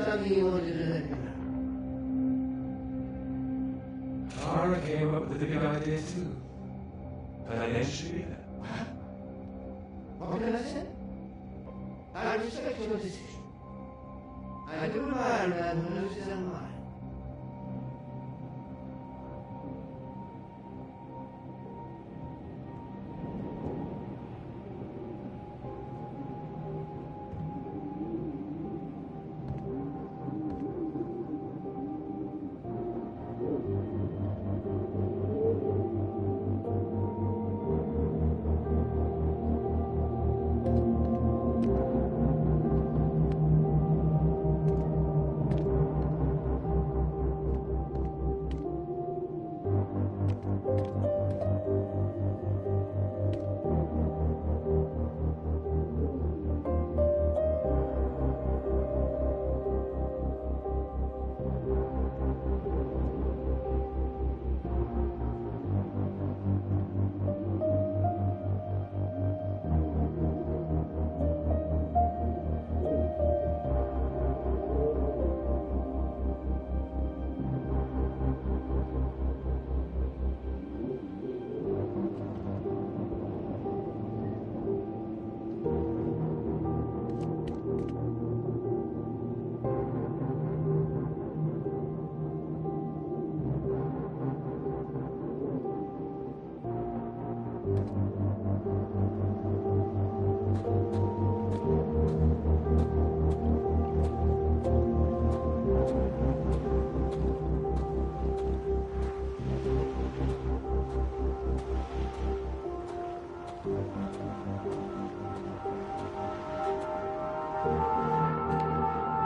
Something you wanted to let me know. Tara came up with the big idea too. Her name should be there. What can I say? I respect your decision. I do admire a man who knows his own mind.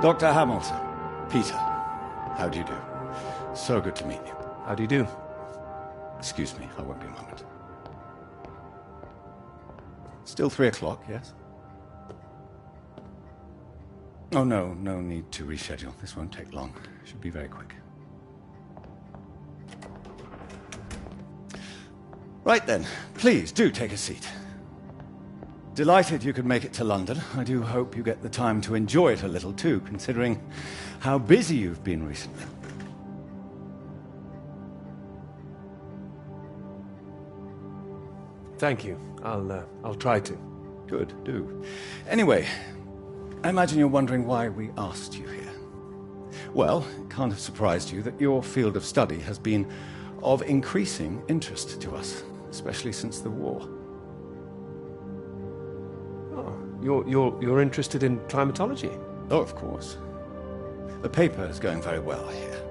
Dr. Hamilton. Peter. How do you do? So good to meet you. How do you do? Excuse me, I won't be a moment. Still 3 o'clock, yes? Oh, no need to reschedule. This won't take long. Should be very quick. Right then, please do take a seat. Delighted you could make it to London. I do hope you get the time to enjoy it a little too, considering how busy you've been recently. Thank you. I'll try to. Good, do. Anyway, I imagine you're wondering why we asked you here. Well, it can't have surprised you that your field of study has been of increasing interest to us, especially since the war. You're interested in climatology? Oh, of course. The paper is going very well here.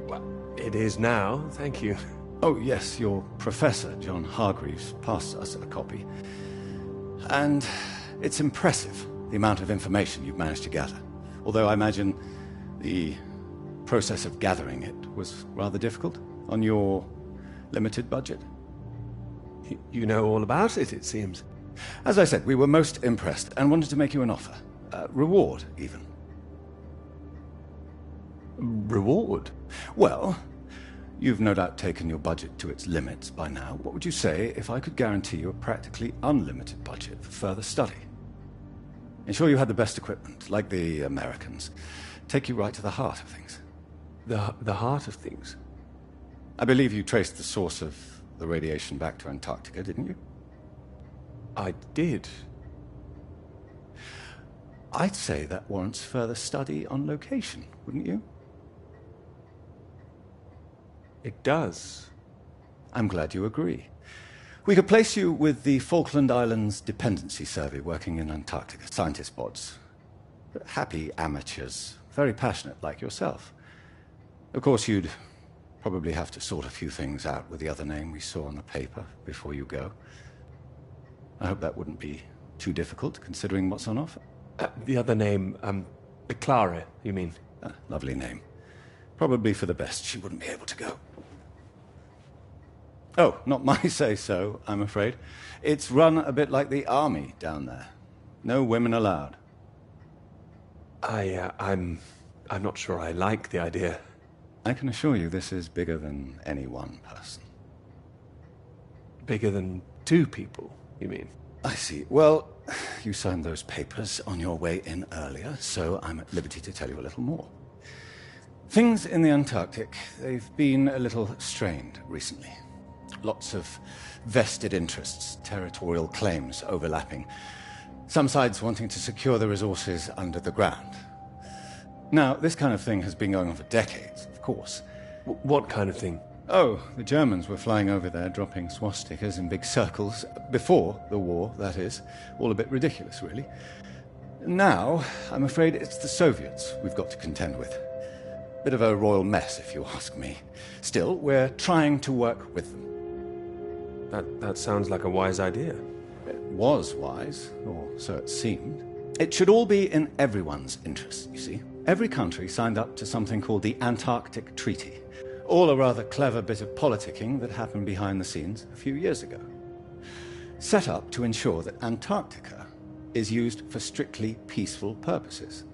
Well, it is now, thank you. Oh, yes, your professor, John Hargreaves, passed us a copy. And it's impressive, the amount of information you've managed to gather. Although I imagine the process of gathering it was rather difficult on your limited budget. You know all about it, it seems. As I said, we were most impressed and wanted to make you an offer. Reward, even. Reward? Well, you've no doubt taken your budget to its limits by now. What would you say if I could guarantee you a practically unlimited budget for further study? Ensure you had the best equipment, like the Americans. Take you right to the heart of things. The heart of things? I believe you traced the source of the radiation back to Antarctica, didn't you? I did. I'd say that warrants further study on location, wouldn't you? It does. I'm glad you agree. We could place you with the Falkland Islands Dependency Survey working in Antarctica, scientist pods. Happy amateurs, very passionate like yourself. Of course, you'd probably have to sort a few things out with the other name we saw on the paper before you go. I hope that wouldn't be too difficult, considering what's on offer. The other name, Clara, you mean? Lovely name. Probably for the best she wouldn't be able to go. Oh, not my say-so, I'm afraid. It's run a bit like the army down there. No women allowed. I'm not sure I like the idea. I can assure you this is bigger than any one person. Bigger than 2 people, you mean? I see. Well, you signed those papers on your way in earlier, so I'm at liberty to tell you a little more. Things in the Antarctic, they've been a little strained recently. Lots of vested interests, territorial claims overlapping. Some sides wanting to secure the resources under the ground. Now, this kind of thing has been going on for decades, of course. What kind of thing? Oh, the Germans were flying over there, dropping swastikas in big circles. Before the war, that is. All a bit ridiculous, really. Now, I'm afraid it's the Soviets we've got to contend with. Bit of a royal mess, if you ask me. Still, we're trying to work with them. That sounds like a wise idea. It was wise, or so it seemed. It should all be in everyone's interest, you see. Every country signed up to something called the Antarctic Treaty. All a rather clever bit of politicking that happened behind the scenes a few years ago. Set up to ensure that Antarctica is used for strictly peaceful purposes.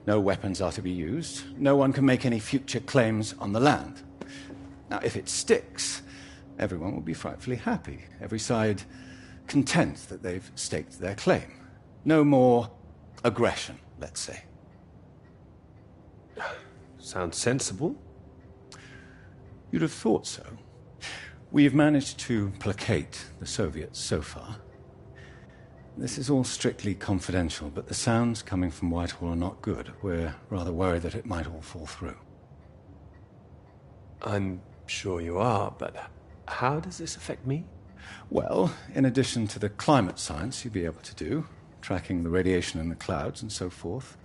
No weapons are to be used. No one can make any future claims on the land. Now, if it sticks, everyone will be frightfully happy. Every side content that they've staked their claim. No more aggression, let's say. Sounds sensible. You'd have thought so. We've managed to placate the Soviets so far. This is all strictly confidential, but the sounds coming from Whitehall are not good. We're rather worried that it might all fall through. I'm sure you are, but how does this affect me? Well, in addition to the climate science you'd be able to do, tracking the radiation in the clouds and so forth,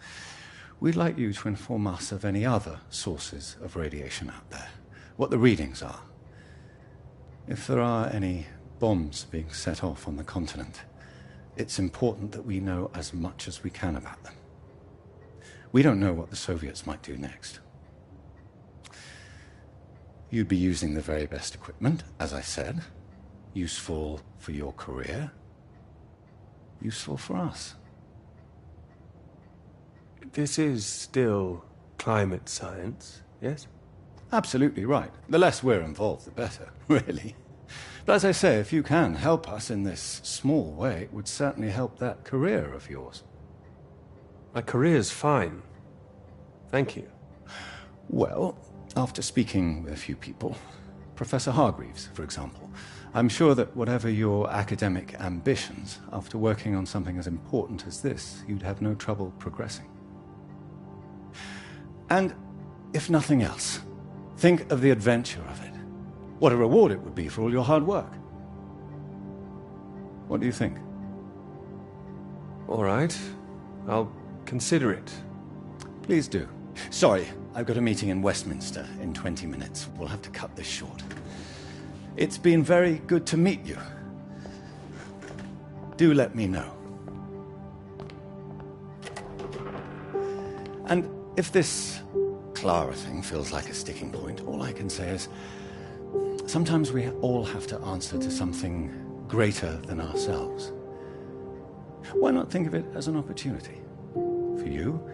we'd like you to inform us of any other sources of radiation out there, what the readings are. If there are any bombs being set off on the continent, it's important that we know as much as we can about them. We don't know what the Soviets might do next. You'd be using the very best equipment, as I said. Useful for your career. Useful for us. This is still climate science, yes? Absolutely right. The less we're involved, the better, really. But as I say, if you can help us in this small way, it would certainly help that career of yours. My career's fine. Thank you. Well, after speaking with a few people, Professor Hargreaves, for example, I'm sure that whatever your academic ambitions, after working on something as important as this, you'd have no trouble progressing. And if nothing else, think of the adventure of it. What a reward it would be for all your hard work. What do you think? All right. I'll consider it. Please do. Sorry, I've got a meeting in Westminster in 20 minutes. We'll have to cut this short. It's been very good to meet you. Do let me know. And if this Clara thing feels like a sticking point, all I can say is sometimes we all have to answer to something greater than ourselves. Why not think of it as an opportunity for you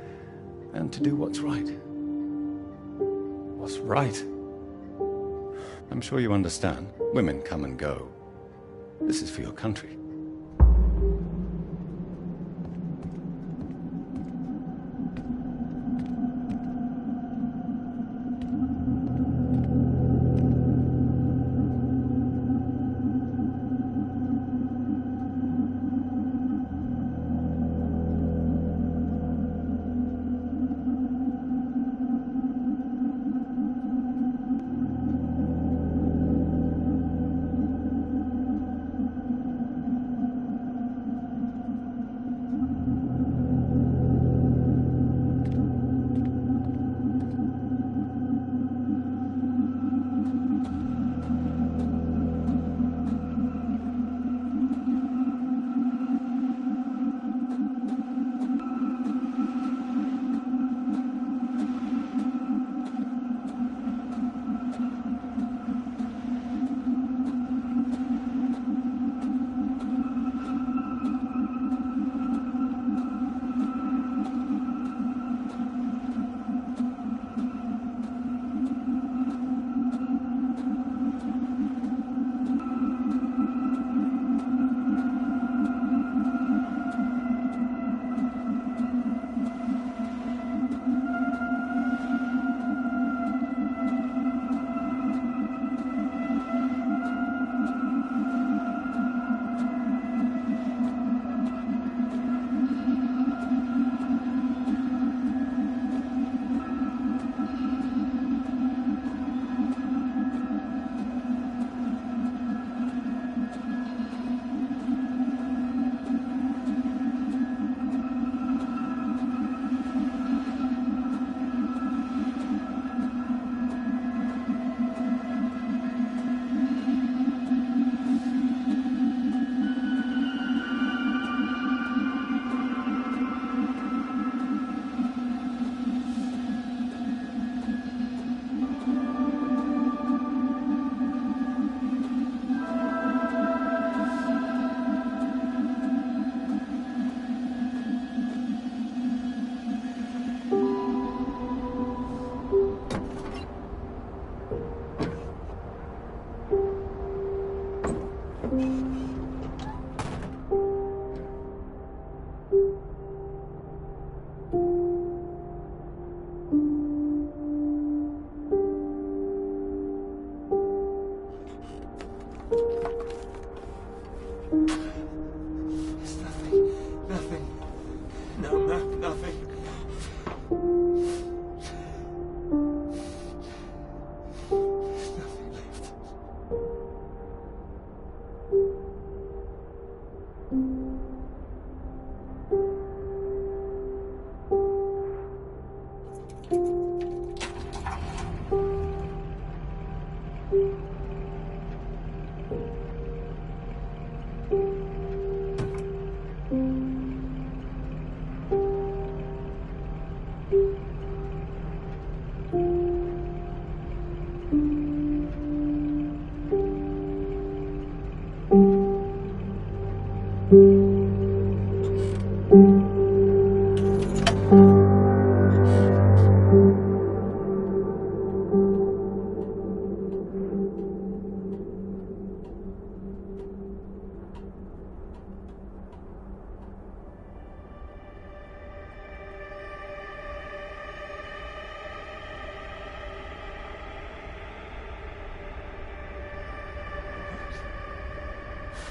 and to do what's right? What's right? I'm sure you understand. Women come and go. This is for your country.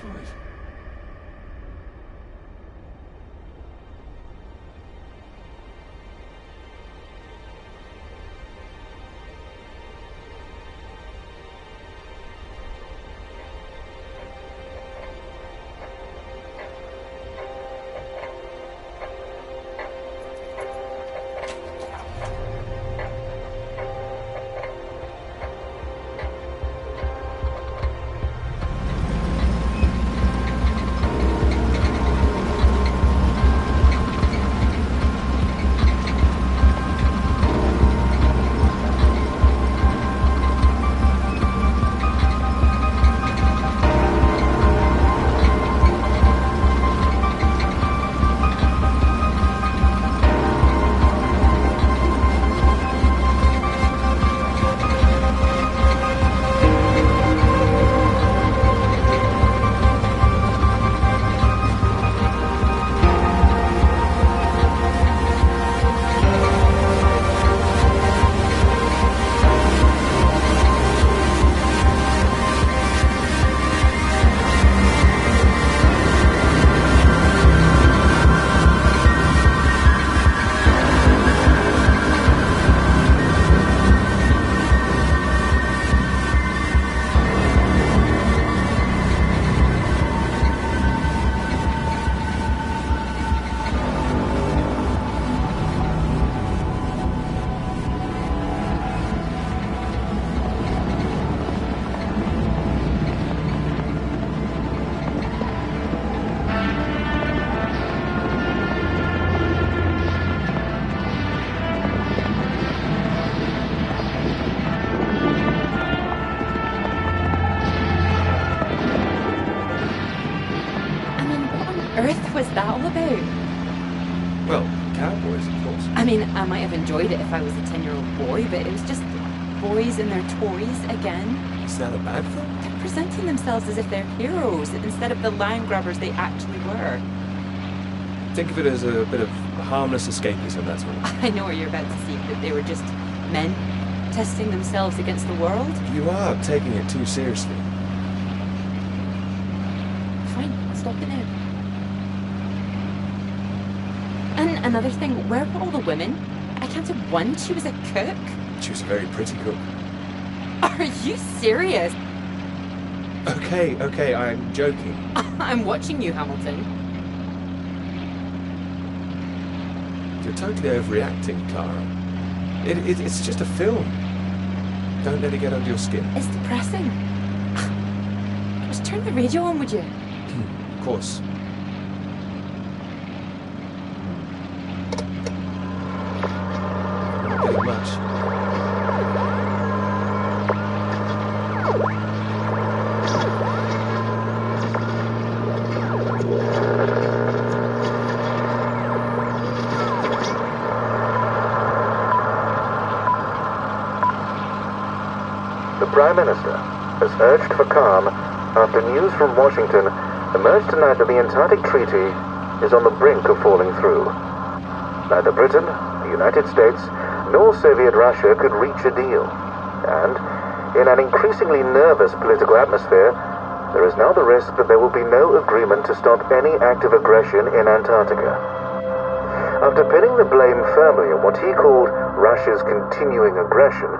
Right. Earth was that all about? Well, cowboys, of course. I mean, I might have enjoyed it if I was a 10-year-old boy, but it was just boys and their toys again. Is that a bad thing? They're presenting themselves as if they're heroes instead of the land grabbers they actually were. Think of it as a bit of harmless escapism, that's all. I know what you're about to see, but they were just men testing themselves against the world. You are taking it too seriously. Fine, I'll stop it now. And another thing, where were all the women? I counted one. She was a cook. She was a very pretty cook. Are you serious? Okay, I'm joking. I'm watching you, Hamilton. You're totally overreacting, Clara. It's just a film. Don't let it get under your skin. It's depressing. Just turn the radio on, would you? Of course. Not getting much. The Prime Minister has urged for calm after news from Washington emerged tonight that the Antarctic Treaty is on the brink of falling through. Neither Britain, the United States, nor Soviet Russia could reach a deal. And, in an increasingly nervous political atmosphere, there is now the risk that there will be no agreement to stop any active aggression in Antarctica. After pinning the blame firmly on what he called Russia's continuing aggression,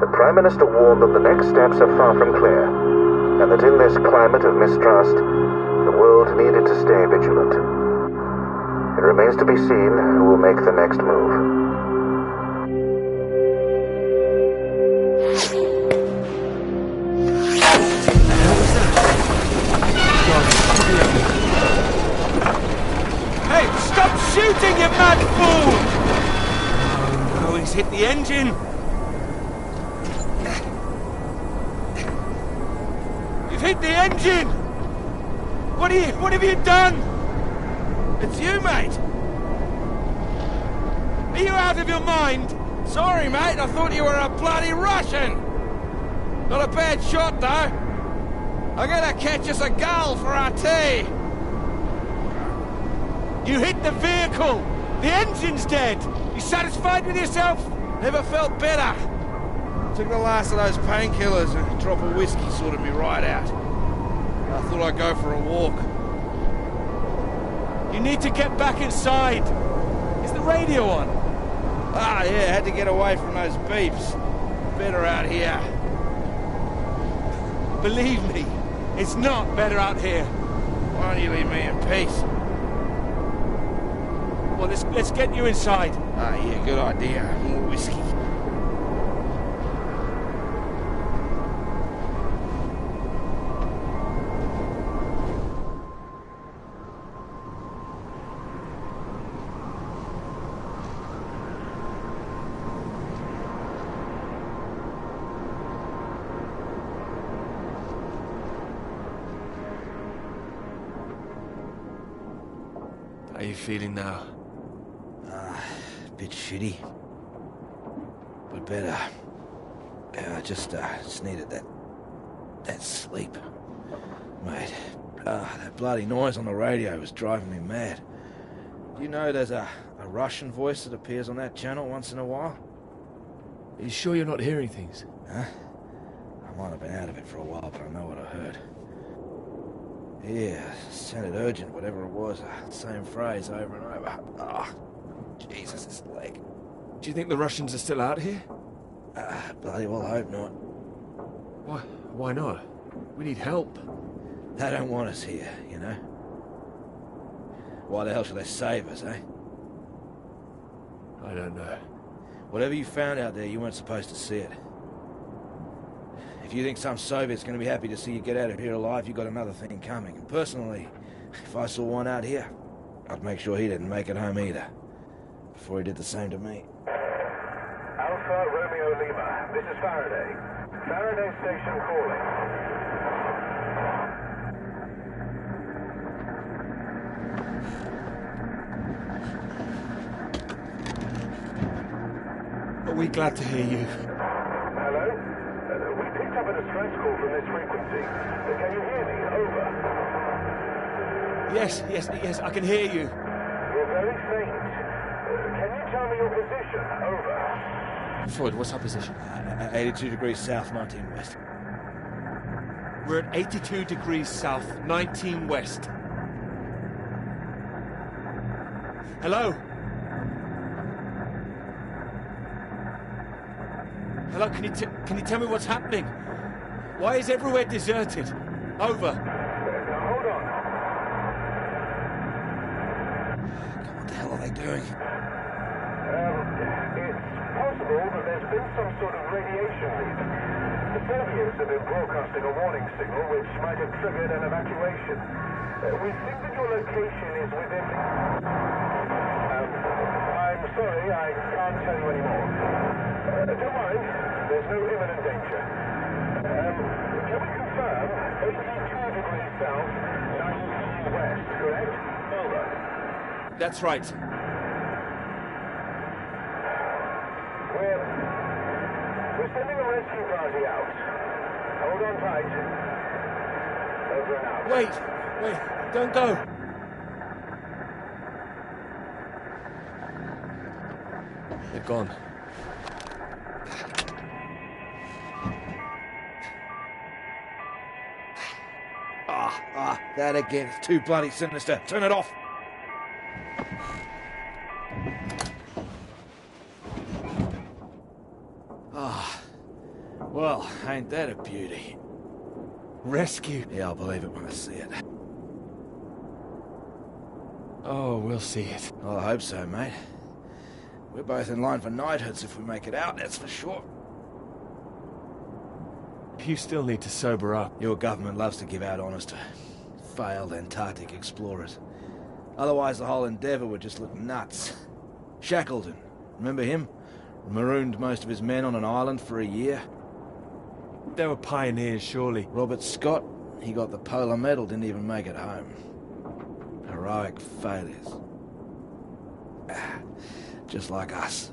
the Prime Minister warned that the next steps are far from clear, and that in this climate of mistrust, the world needed to stay vigilant. It remains to be seen who will make the next move. Hey, stop shooting, you mad fool! Oh, he's hit the engine. You've hit the engine! What have you done? It's you, mate! Are you out of your mind? Sorry, mate, I thought you were a bloody Russian! Not a bad shot, though. I'm gonna catch us a gull for our tea. You hit the vehicle! The engine's dead! You satisfied with yourself? Never felt better. Took the last of those painkillers and a drop of whiskey sorted me right out. I thought I'd go for a walk. You need to get back inside. Is the radio on? Ah, yeah, had to get away from those beeps. Better out here. Believe me, it's not better out here. Why don't you leave me in peace? Well, let's get you inside. Ah, yeah, good idea. More whiskey. How are you feeling now? Bit shitty. But better. I just needed that sleep. Mate, that bloody noise on the radio was driving me mad. Do you know there's a Russian voice that appears on that channel once in a while? Are you sure you're not hearing things? Huh? I might have been out of it for a while, but I know what I heard. Yeah, sounded urgent, whatever it was. Same phrase over and over. Jesus, this leg. Do you think the Russians are still out here? Bloody well hope not. Why not? We need help. They don't want us here, you know? Why the hell should they save us, eh? I don't know. Whatever you found out there, you weren't supposed to see it. If you think some Soviet's going to be happy to see you get out of here alive, you've got another thing coming. And personally, if I saw one out here, I'd make sure he didn't make it home either. Before he did the same to me. Alpha Romeo Lima, this is Faraday. Faraday Station calling. Are we glad to hear you? Hello? We picked up a distress call from this frequency. Can you hear me? Over. Yes, I can hear you. You're very faint. Can you tell me your position? Over. Freud, what's our position? 82 degrees south, 19 west. We're at 82 degrees south, 19 west. Hello? Hello, can you tell me what's happening? Why is everywhere deserted? Over. Hold on. What the hell are they doing? It's possible that there's been some sort of radiation leak. The Soviets have been broadcasting a warning signal which might have triggered an evacuation. We think that your location is within... I'm sorry, I can't tell you anymore. Don't worry, there's no imminent danger. Can we confirm 82 degrees south, 19 west, correct? Over. That's right. We're sending a rescue party out. Hold on tight. Over and out. Wait, don't go. They're gone. That again. It's too bloody sinister. Turn it off. Well, ain't that a beauty? Rescue. Yeah, I'll believe it when I see it. Oh, we'll see it. Well, I hope so, mate. We're both in line for knighthoods if we make it out, that's for sure. You still need to sober up. Your government loves to give out honours to failed Antarctic explorers. Otherwise, the whole endeavour would just look nuts. Shackleton, remember him? Marooned most of his men on an island for a year. They were pioneers, surely. Robert Scott, he got the Polar Medal, didn't even make it home. Heroic failures. Just like us.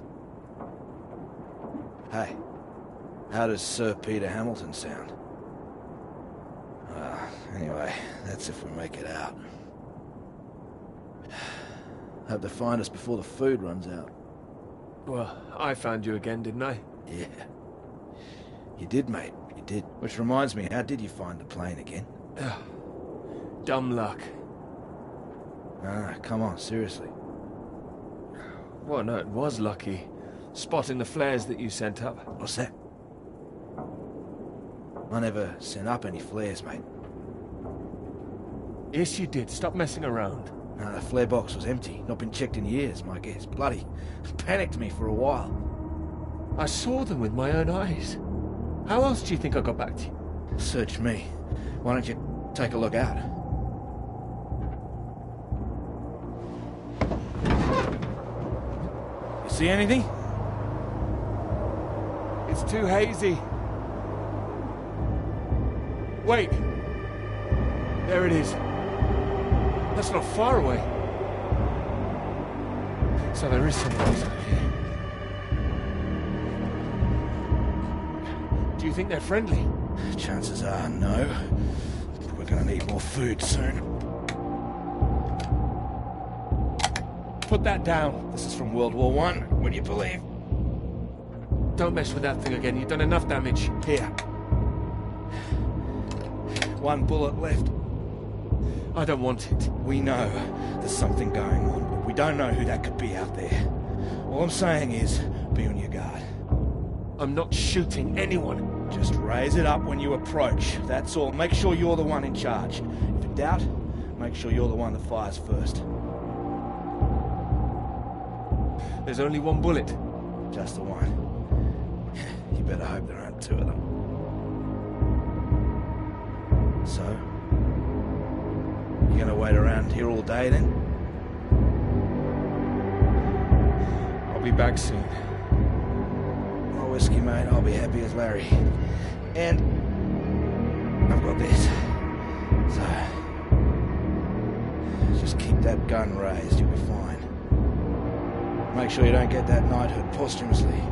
Hey, how does Sir Peter Hamilton sound? Anyway, that's if we make it out. Hope they find us before the food runs out. Well, I found you again, didn't I? Yeah. You did, mate. You did. Which reminds me, how did you find the plane again? Dumb luck. Ah, come on, seriously. Well, no, it was lucky. Spotting the flares that you sent up. What's that? I never sent up any flares, mate. Yes, you did. Stop messing around. No, the flare box was empty. Not been checked in years, my guess. Bloody panicked me for a while. I saw them with my own eyes. How else do you think I got back to you? Search me. Why don't you take a look out? You see anything? It's too hazy. Wait. There it is. That's not far away. So there is someone else out here. Do you think they're friendly? Chances are no. We're gonna need more food soon. Put that down. This is from World War I, would you believe? Don't mess with that thing again. You've done enough damage. Here. One bullet left. I don't want it. We know there's something going on, but we don't know who that could be out there. All I'm saying is, be on your guard. I'm not shooting anyone. Just raise it up when you approach. That's all. Make sure you're the one in charge. If in doubt, make sure you're the one that fires first. There's only one bullet. Just the one. You better hope there aren't two of them. So, you gonna wait around here all day then? I'll be back soon. More whiskey, mate. I'll be happy as Larry. And I've got this. So, just keep that gun raised. You'll be fine. Make sure you don't get that knighthood posthumously.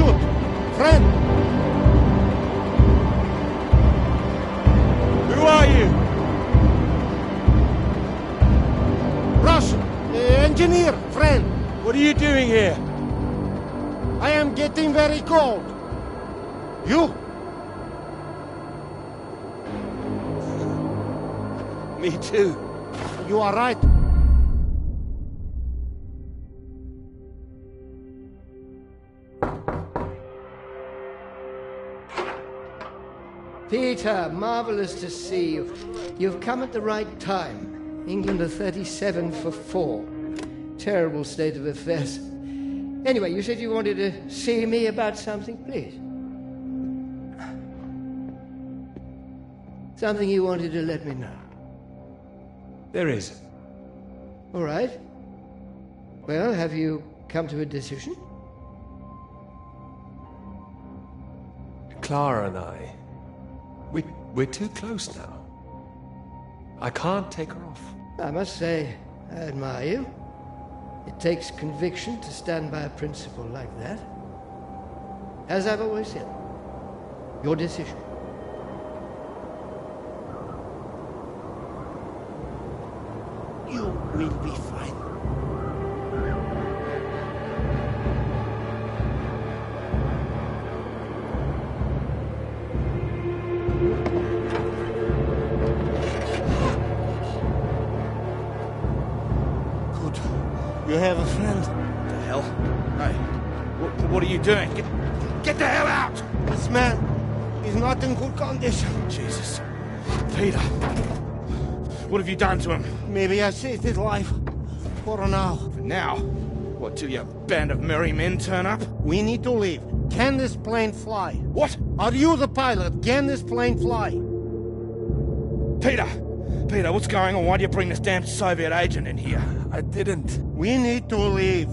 shoot! Friend! Who are you? Russian! Engineer! Friend! What are you doing here? I am getting very cold. You? Me too. You are right. Peter, marvelous to see you. You've come at the right time. England are 37 for 4. Terrible state of affairs. Anyway, you said you wanted to see me about something, please. Something you wanted to let me know. There is. All right. Well, have you come to a decision? Clara and I, we're too close now. I can't take her off. I must say, I admire you. It takes conviction to stand by a principle like that. As I've always said, your decision. You will be fine. Good. You have a friend. The hell? Hey, what are you doing? Get the hell out! This man is not in good condition. Jesus. Peter. What have you done to him? Maybe I saved his life. For now. For now? What, till your band of merry men turn up? We need to leave. Can this plane fly? What? Are you the pilot? Can this plane fly? Peter! Peter, what's going on? Why do you bring this damn Soviet agent in here? I didn't. We need to leave.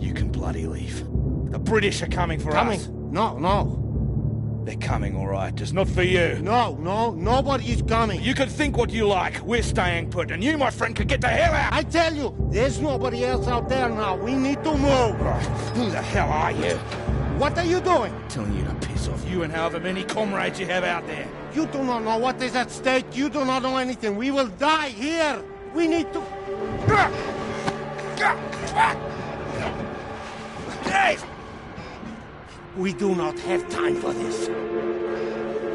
You can bloody leave. The British are coming for us. No. They're coming, all right. Just not for you. No, nobody's coming. You can think what you like. We're staying put, and you, my friend, can get the hell out! I tell you, there's nobody else out there now. We need to move. Right. Who the hell are you? What are you doing? Telling you to piss off, you and however many comrades you have out there. You do not know what is at stake. You do not know anything. We will die here. We need to... Hey! We do not have time for this.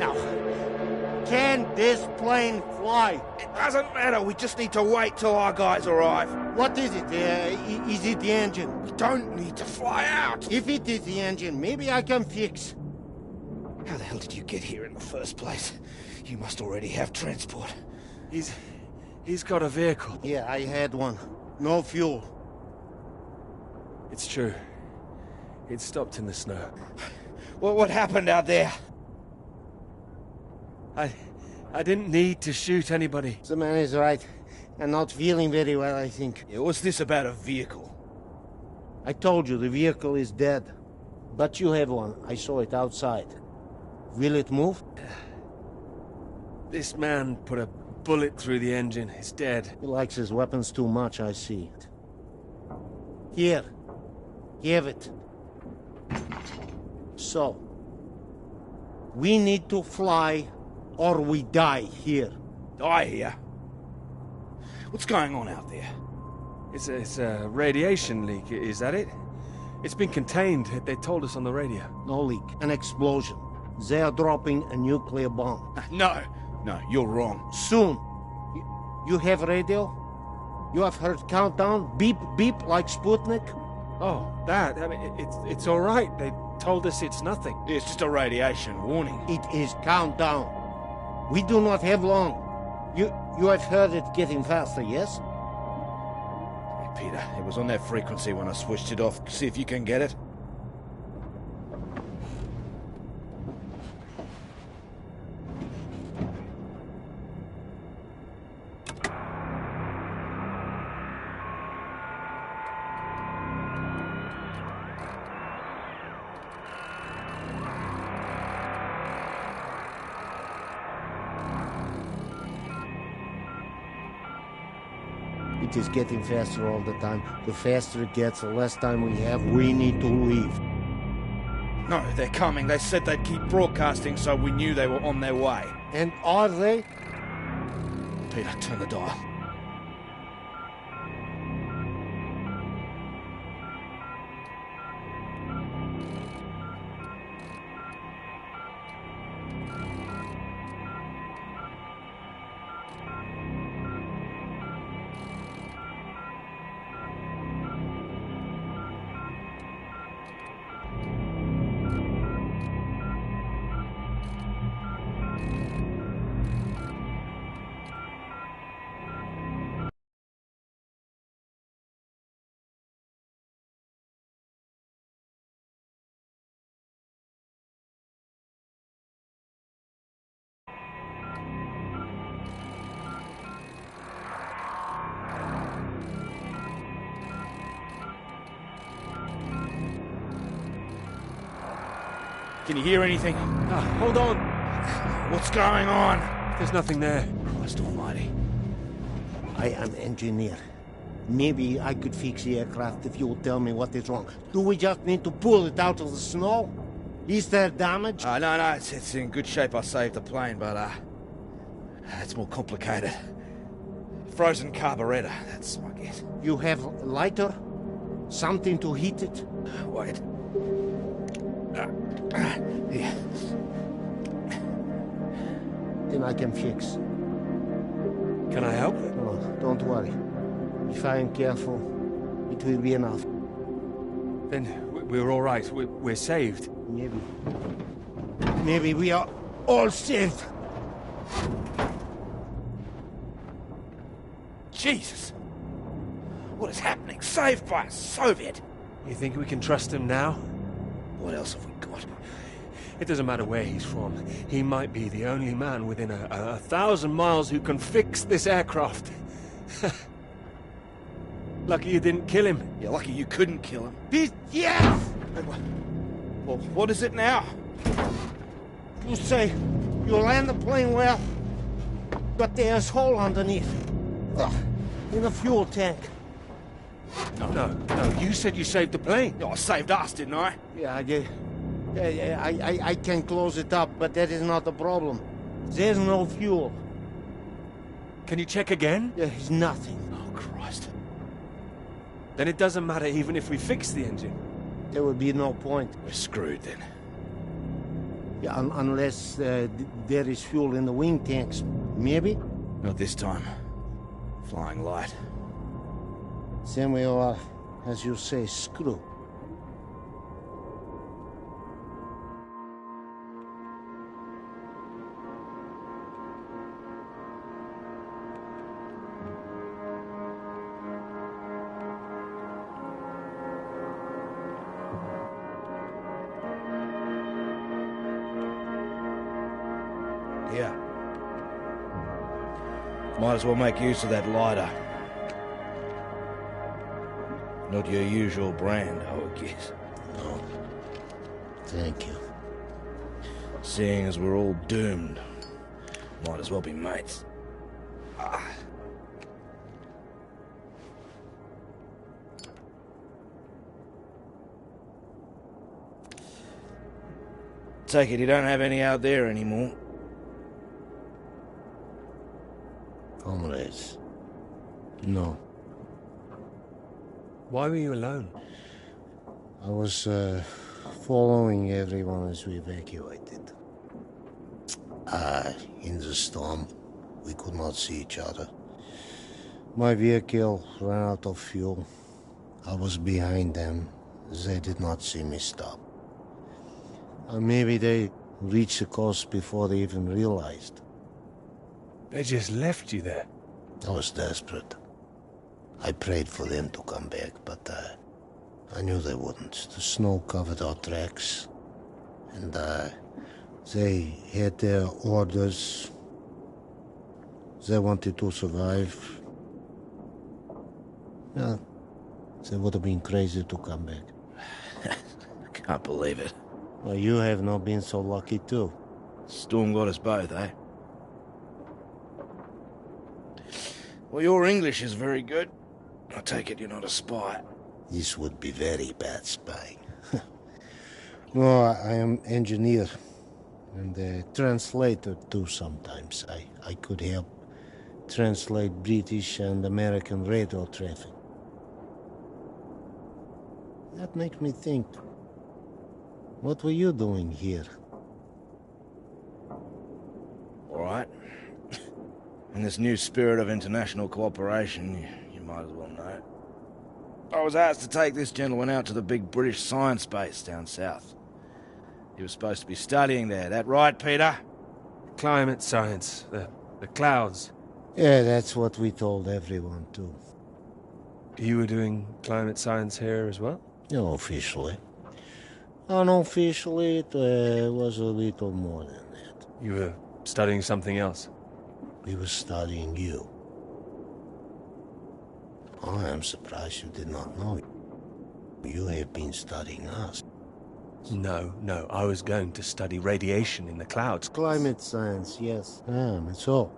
Now, can this plane fly? It doesn't matter. We just need to wait till our guys arrive. What is it? Is it the engine? We don't need to fly out. If it is the engine, maybe I can fix. How the hell did you get here in the first place? You must already have transport. He's got a vehicle. Yeah, I had one. No fuel. It's true. It stopped in the snow. What happened out there? I didn't need to shoot anybody. The man is right. I'm not feeling very well, I think. Yeah, what's this about a vehicle? I told you, the vehicle is dead. But you have one. I saw it outside. Will it move? This man put a bullet through the engine. It's dead. He likes his weapons too much, I see. Here. Give it. So, we need to fly or we die here. Die here? What's going on out there? It's a radiation leak, is that it? It's been contained, they told us on the radio. No leak, an explosion. They are dropping a nuclear bomb. No, you're wrong. Soon. You have radio? You have heard countdown? Beep, beep, like Sputnik? Oh, that. I mean, it's all right. They told us it's nothing. It's just a radiation warning. It is countdown. We do not have long. You have heard it getting faster, yes? Hey, Peter, it was on that frequency when I switched it off. See if you can get it. It is getting faster all the time. The faster it gets, the less time we have. We need to leave. No, they're coming. They said they'd keep broadcasting so we knew they were on their way. And are they? Peter, turn the dial. Can you hear anything? Hold on. What's going on? There's nothing there. Christ almighty. I am engineer. Maybe I could fix the aircraft if you would tell me what is wrong. Do we just need to pull it out of the snow? Is there damage? No, it's in good shape. I saved the plane, but, it's more complicated. Frozen carburetor, that's my guess. You have a lighter? Something to heat it? Wait. Here. Then I can fix. Can I help? No, don't worry. If I am careful, it will be enough. Then we're all right. We're saved. Maybe. Maybe we are all saved. Jesus! What is happening? Saved by a Soviet! You think we can trust him now? What else have we got? It doesn't matter where he's from. He might be the only man within 1,000 miles who can fix this aircraft. Lucky you didn't kill him. You're lucky you couldn't kill him. Yes! Well, what is it now? You say you land the plane well, but there's a hole underneath. In the fuel tank. No, you said you saved the plane. Oh, I saved us, didn't I? Yeah, I can close it up, but that is not the problem. There's no fuel. Can you check again? There's nothing. Oh, Christ. Then it doesn't matter even if we fix the engine. There would be no point. We're screwed then. Yeah, unless there is fuel in the wing tanks. Maybe? Not this time. Flying light. Then we are, as you say, screwed. Yeah. Might as well make use of that lighter. Not your usual brand, I would guess. No. Thank you. Seeing as we're all doomed, might as well be mates. Take it you don't have any out there anymore. Comrades. No. Why were you alone? I was following everyone as we evacuated. In the storm, we could not see each other. My vehicle ran out of fuel. I was behind them. They did not see me stop. Maybe they reached the coast before they even realized. They just left you there. I was desperate. I prayed for them to come back, but I knew they wouldn't. The snow covered our tracks, and they had their orders. They wanted to survive. Yeah, they would have been crazy to come back. I can't believe it. Well, you have not been so lucky too. Storm got us both, eh? Well, your English is very good. I take it you're not a spy. This would be very bad spying. No, I am engineer and a translator too sometimes. I could help translate British and American radio traffic. That makes me think. What were you doing here? All right. In this new spirit of international cooperation, you might as well know. I was asked to take this gentleman out to the big British science base down south. He was supposed to be studying there. That right, Peter? Climate science, the clouds. Yeah, that's what we told everyone too. You were doing climate science here as well? No, officially. Unofficially, it was a little more than that. You were studying something else? We were studying you. I am surprised you did not know. You have been studying us. No, I was going to study radiation in the clouds. Climate science, yes. So,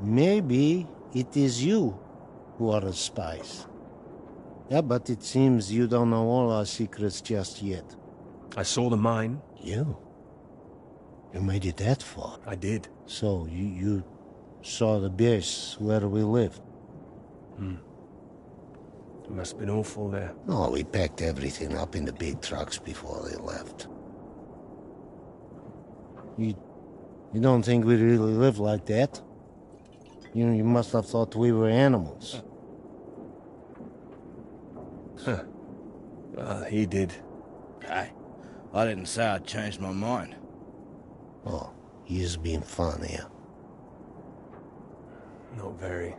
maybe it is you who are the spies. Yeah, but it seems you don't know all our secrets just yet. I saw the mine. You? You made it that far? I did. So, you saw the base where we lived? It must have been awful there. No, we packed everything up in the big trucks before they left. You don't think we really live like that? You must have thought we were animals. Huh. Well, he did. Hey, I didn't say I'd changed my mind. Oh, he's been fun here. Not very.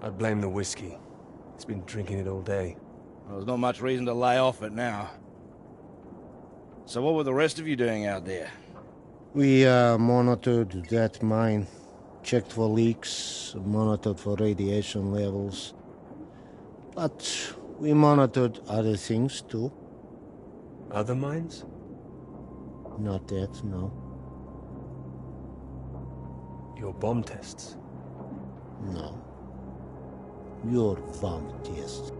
I'd blame the whiskey. He's been drinking it all day. Well, there's not much reason to lay off it now. So what were the rest of you doing out there? We monitored that mine, checked for leaks, monitored for radiation levels. But we monitored other things too. Other mines? Not that, no. Your bomb tests? No. Your bomb test.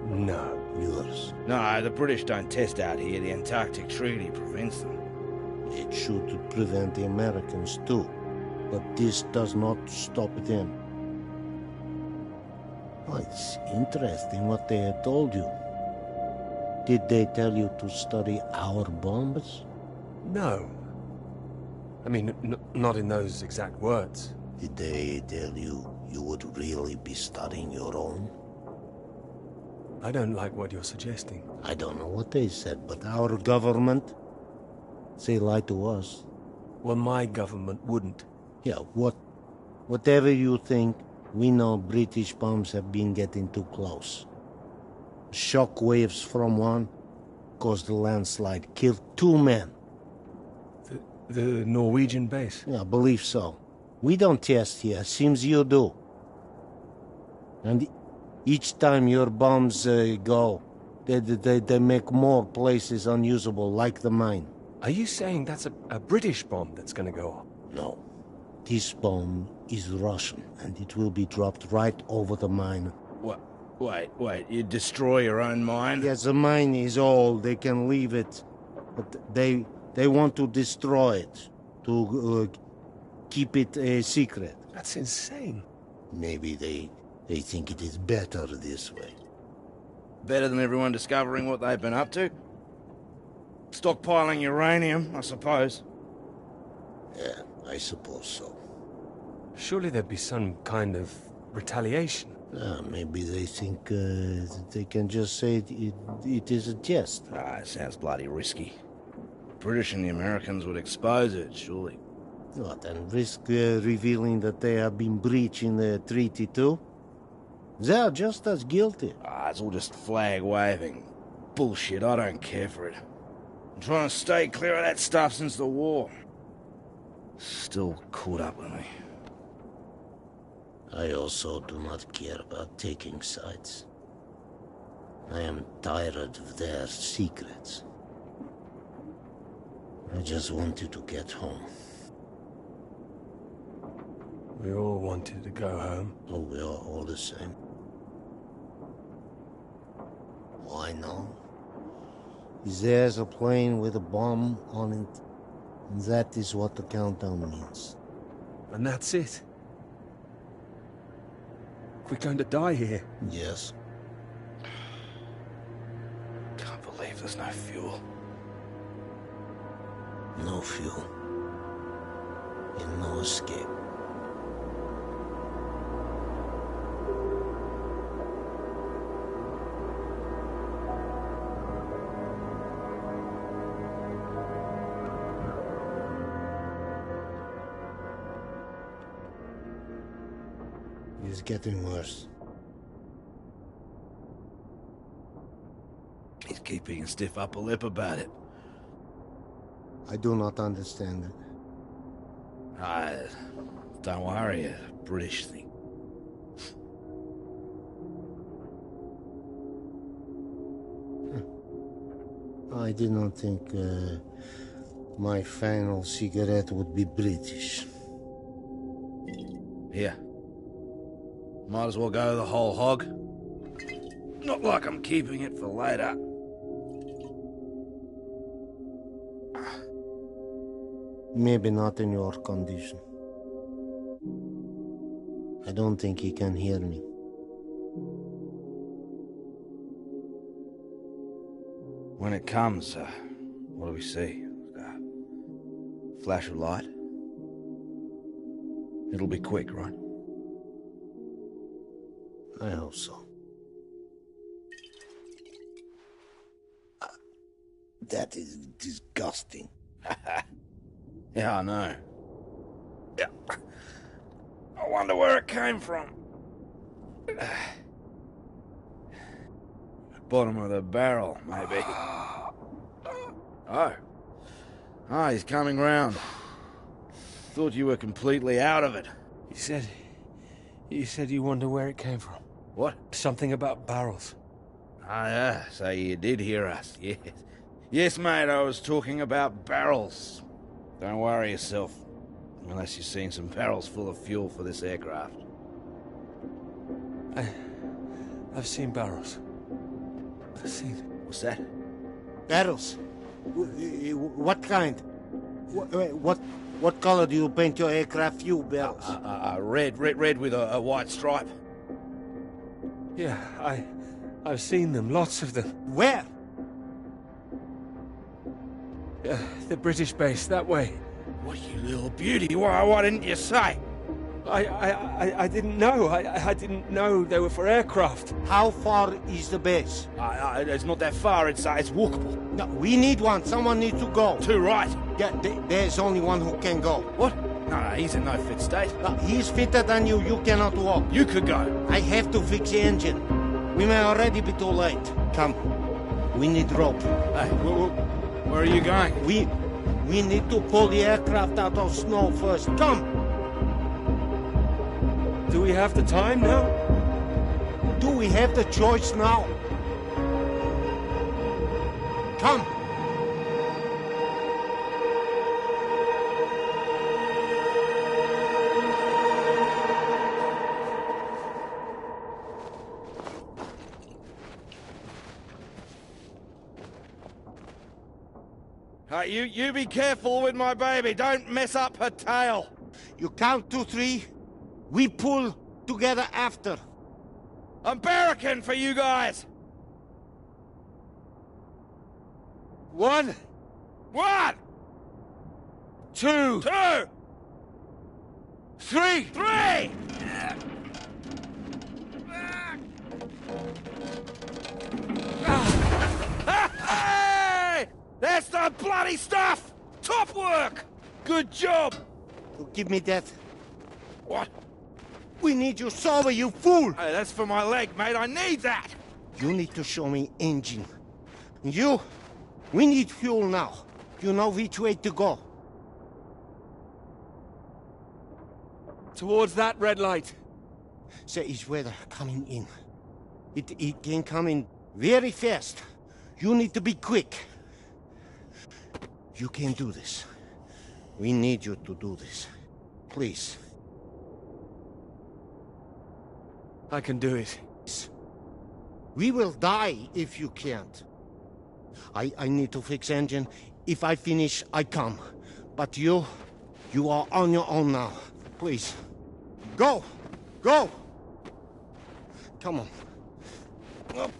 No. Yours. No, the British don't test out here. The Antarctic Treaty prevents them. It should prevent the Americans too. But this does not stop them. Oh, it's interesting what they had told you. Did they tell you to study our bombs? No. I mean, not in those exact words. Did they tell you you would really be studying your own? I don't like what you're suggesting. I don't know what they said, but our government, they lie to us. Well, my government wouldn't. Yeah, whatever you think, we know British bombs have been getting too close. Shock waves from one caused a landslide, killed 2 men. The Norwegian base? Yeah, I believe so. We don't test here, seems you do. And each time your bombs go, they make more places unusable, like the mine. Are you saying that's a British bomb that's gonna go off? No. This bomb is Russian, and it will be dropped right over the mine. What? Wait, you destroy your own mine? Yes, the mine is old, they can leave it. But they want to destroy it, to keep it a secret. That's insane. Maybe they think it is better this way. Better than everyone discovering what they've been up to? Stockpiling uranium, I suppose. Yeah, I suppose so. Surely there'd be some kind of retaliation. Maybe they think they can just say it is a jest. It sounds bloody risky. British and the Americans would expose it, surely. What, and risk revealing that they have been breaching the treaty too? They are just as guilty. It's all just flag waving. Bullshit, I don't care for it. I'm trying to stay clear of that stuff since the war. Still caught up with me. I also do not care about taking sides. I am tired of their secrets. I just wanted to get home. We all wanted to go home. Oh, we are all the same. Oh, I know. There's a plane with a bomb on it. And that is what the countdown means. And that's it? We're going to die here. Yes. Can't believe there's no fuel. No fuel. And no escape. It's getting worse. He's keeping a stiff upper lip about it. I do not understand it. Don't worry, a British thing. I did not think my final cigarette would be British. Here. Might as well go the whole hog. Not like I'm keeping it for later. Maybe not in your condition. I don't think he can hear me. When it comes, what do we see? Flash of light? It'll be quick, right? I hope so. That is disgusting. Yeah, I know. Yeah. I wonder where it came from. Bottom of the barrel, maybe. Oh. Ah, he's coming round. Thought you were completely out of it. You said you wonder where it came from. What? Something about barrels. Ah, yeah, so you did hear us, yes. Yes, mate, I was talking about barrels. Don't worry yourself, unless you've seen some barrels full of fuel for this aircraft. I've seen barrels. I've seen... What's that? Barrels? What kind? What color do you paint your aircraft fuel barrels? Red with a white stripe. Yeah, I've seen them, lots of them. Where? The British base, that way. What, you little beauty? Why didn't you say? I didn't know. I didn't know they were for aircraft. How far is the base? It's not that far. It's walkable. No, we need one. Someone needs to go. Too right. Yeah, there's only one who can go. What? No, he's in no fit state. He's fitter than you. You cannot walk. You could go. I have to fix the engine. We may already be too late. Come. We need rope. Hey, where are you going? We need to pull the aircraft out of snow first. Come. Do we have the time now? Do we have the choice now? Come. You be careful with my baby. Don't mess up her tail. You count to 3. We pull together after. I'm barricading for you guys. 1. 1. 2. 2. 3. 3. Hey! That's the bloody stuff! Top work! Good job! Give me that. What? We need you sober, you fool! Hey, that's for my leg, mate. I need that! You need to show me engine. We need fuel now. You know which way to go. Towards that red light. There is weather coming in. It can come in very fast. You need to be quick. You can do this. We need you to do this. Please. I can do it. We will die if you can't. I need to fix engine. If I finish, I come. But you are on your own now. Please. Go! Go! Come on. Up.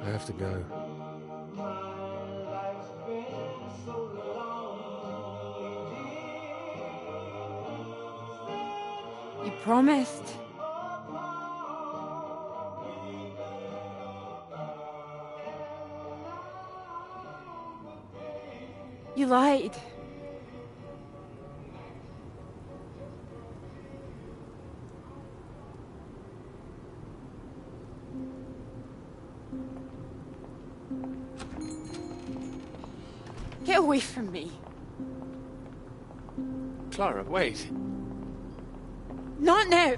I have to go. You promised. You lied. Get away from me. Clara, wait. Not now.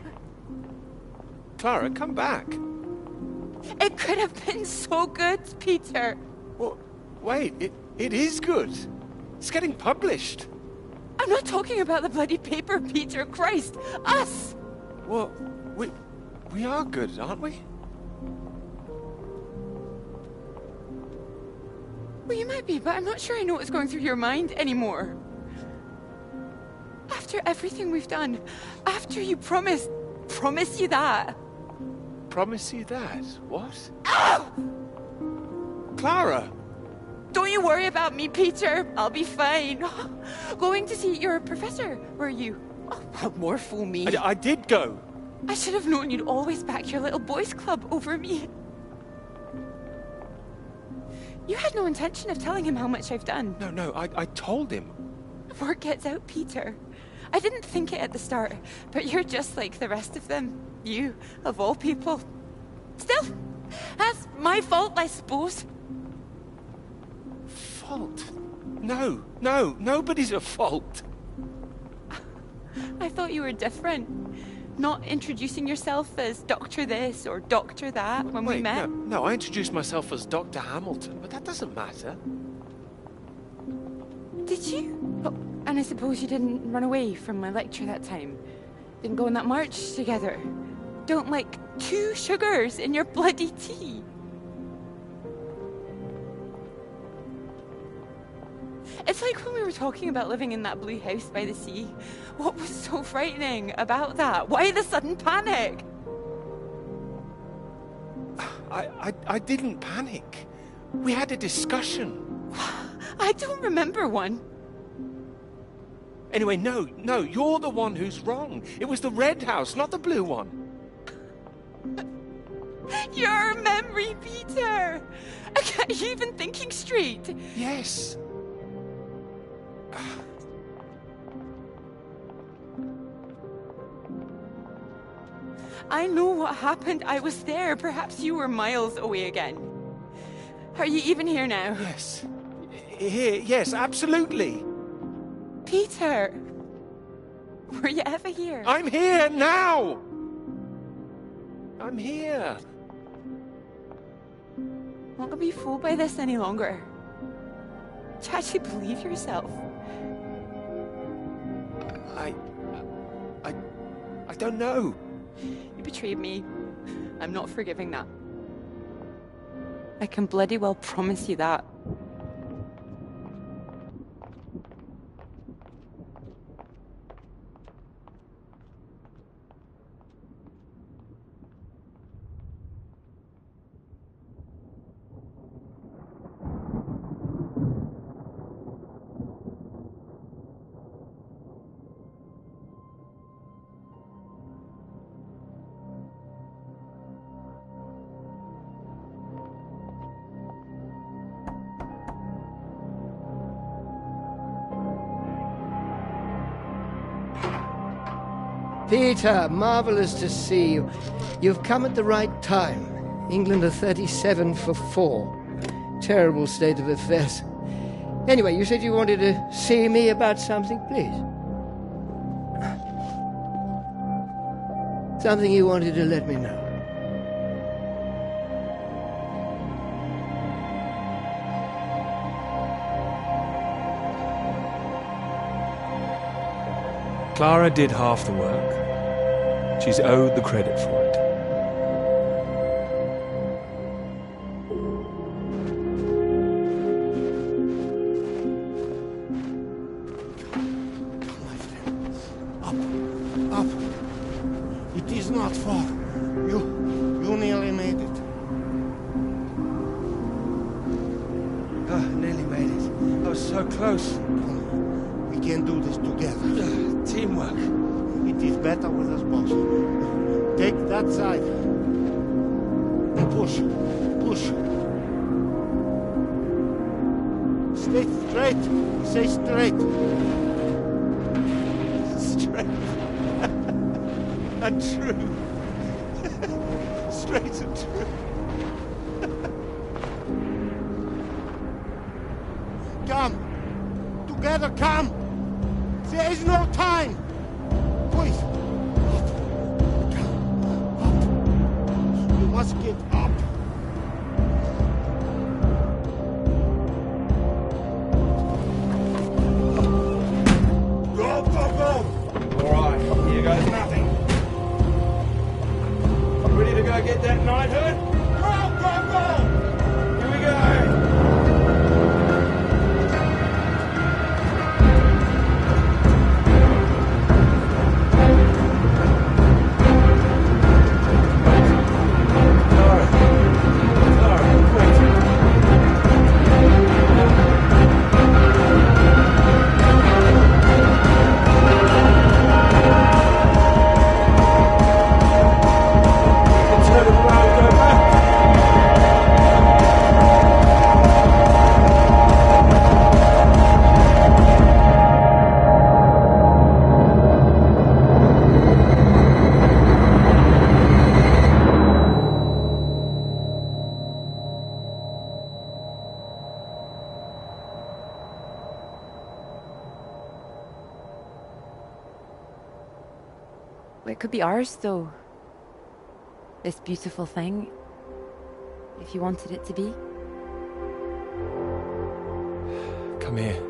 Clara, come back. It could have been so good, Peter. Well, wait, it is good. It's getting published. I'm not talking about the bloody paper, Peter. Christ. Us. Well, we are good, aren't we? Well, you might be, but I'm not sure I know what's going through your mind anymore. After everything we've done, after you promise you that. Promise you that? What? Ow! Clara! Don't you worry about me, Peter. I'll be fine. Going to see your professor, were you? Oh, what more fool me? I did go. I should have known you'd always back your little boys' club over me. You had no intention of telling him how much I've done. No, I told him. Word gets out, Peter. I didn't think it at the start, but you're just like the rest of them. You, of all people. Still, that's my fault, I suppose. Fault? No, nobody's at fault. I thought you were different. Not introducing yourself as Doctor this or Doctor that when we met. No, I introduced myself as Dr. Hamilton, but that doesn't matter. Did you? Oh, and I suppose you didn't run away from my lecture that time. Didn't go on that march together. Don't like 2 sugars in your bloody tea. It's like when we were talking about living in that blue house by the sea. What was so frightening about that? Why the sudden panic? I didn't panic. We had a discussion. I don't remember one. Anyway, no, you're the one who's wrong. It was the red house, not the blue one. Your memory, Peter! Are you even thinking straight? Yes. I know what happened. I was there. Perhaps you were miles away again. Are you even here now? Yes. Here, yes, absolutely. Peter! Were you ever here? I'm here now! I'm here. I'm not gonna be fooled by this any longer. Do you actually believe yourself? I don't know. You betrayed me. I'm not forgiving that. I can bloody well promise you that. Peter, marvelous to see you. You've come at the right time. England are 37 for 4. Terrible state of affairs. Anyway, you said you wanted to see me about something, please. Something you wanted to let me know. Clara did half the work. She's owed the credit for it. My friend. Up. It is not far. You nearly made it. Nearly made it. I was so close. We can do this together. Teamwork. It is better with us both. Take that side. And push. Stay straight. Say straight. Straight. And true. Straight and true. Come. Together, come. There is no time. Please. Up. You must get up. Go. All right, here goes nothing. Ready to go get that knighthood? Go! Here we go! It could be ours, though. This beautiful thing. If you wanted it to be. Come here.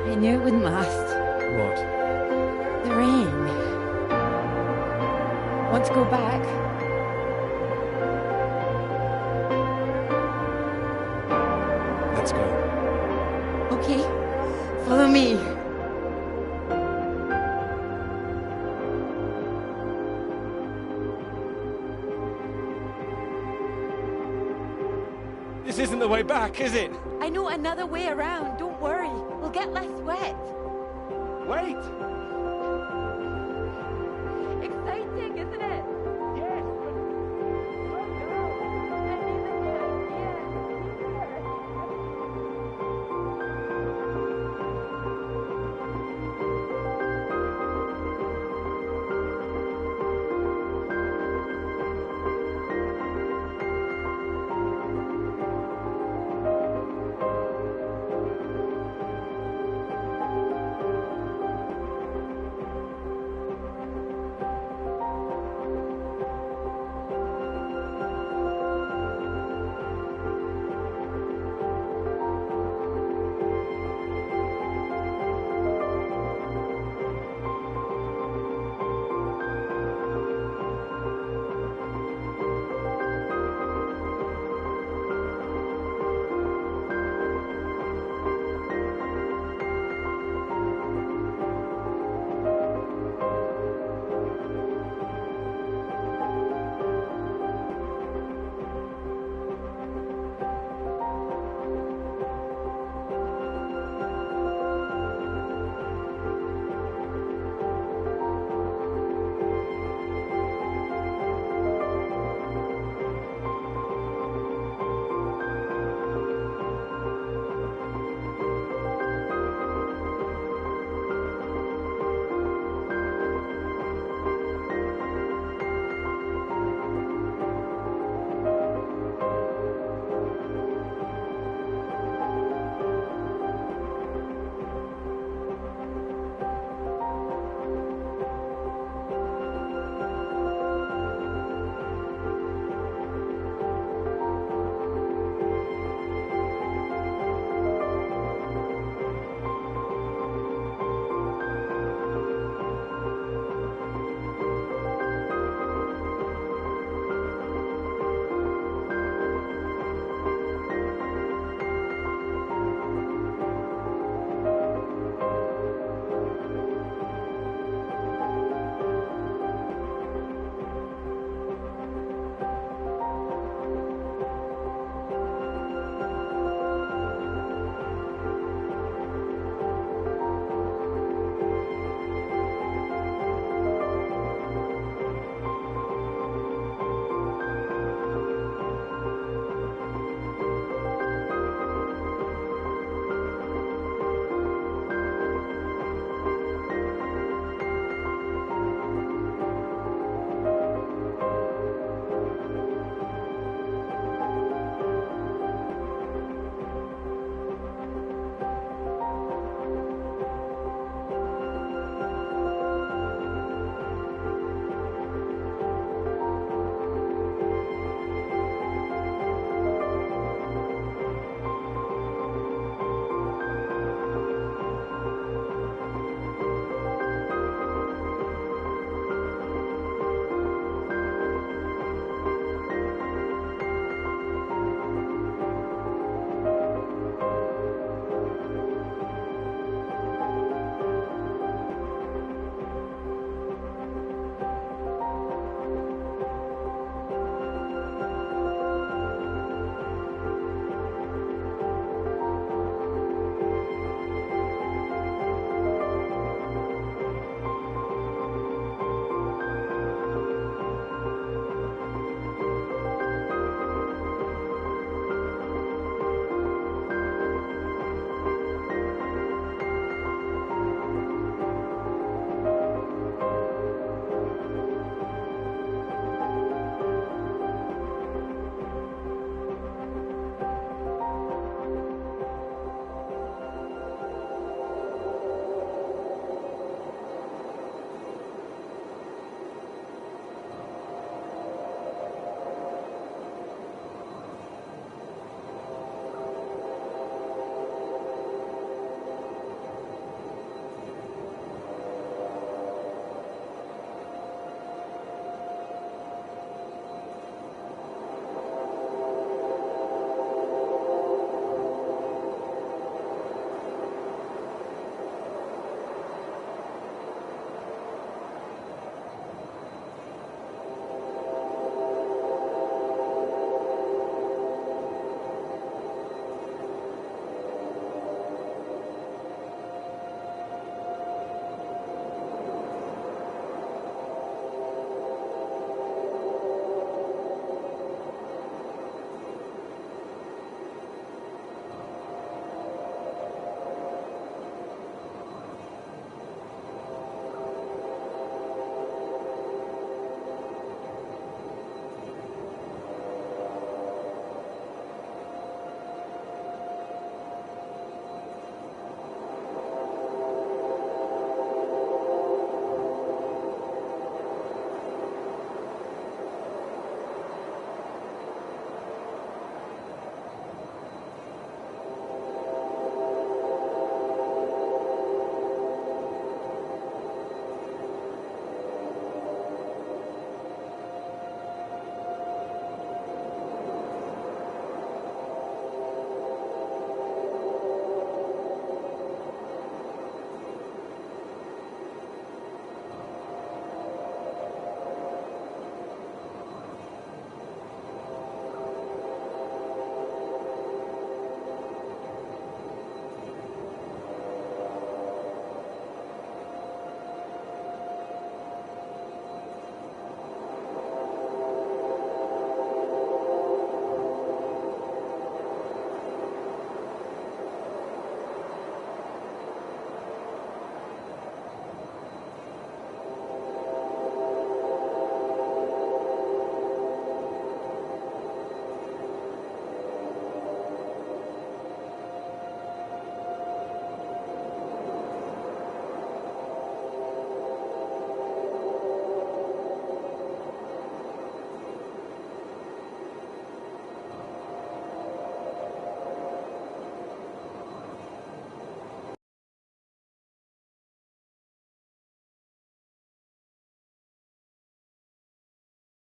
I knew it wouldn't last. What? The rain. Want to go back? Let's go. Okay. Follow me. This isn't the way back, is it? I know another way around. Don't worry. We'll get less wet. Wait!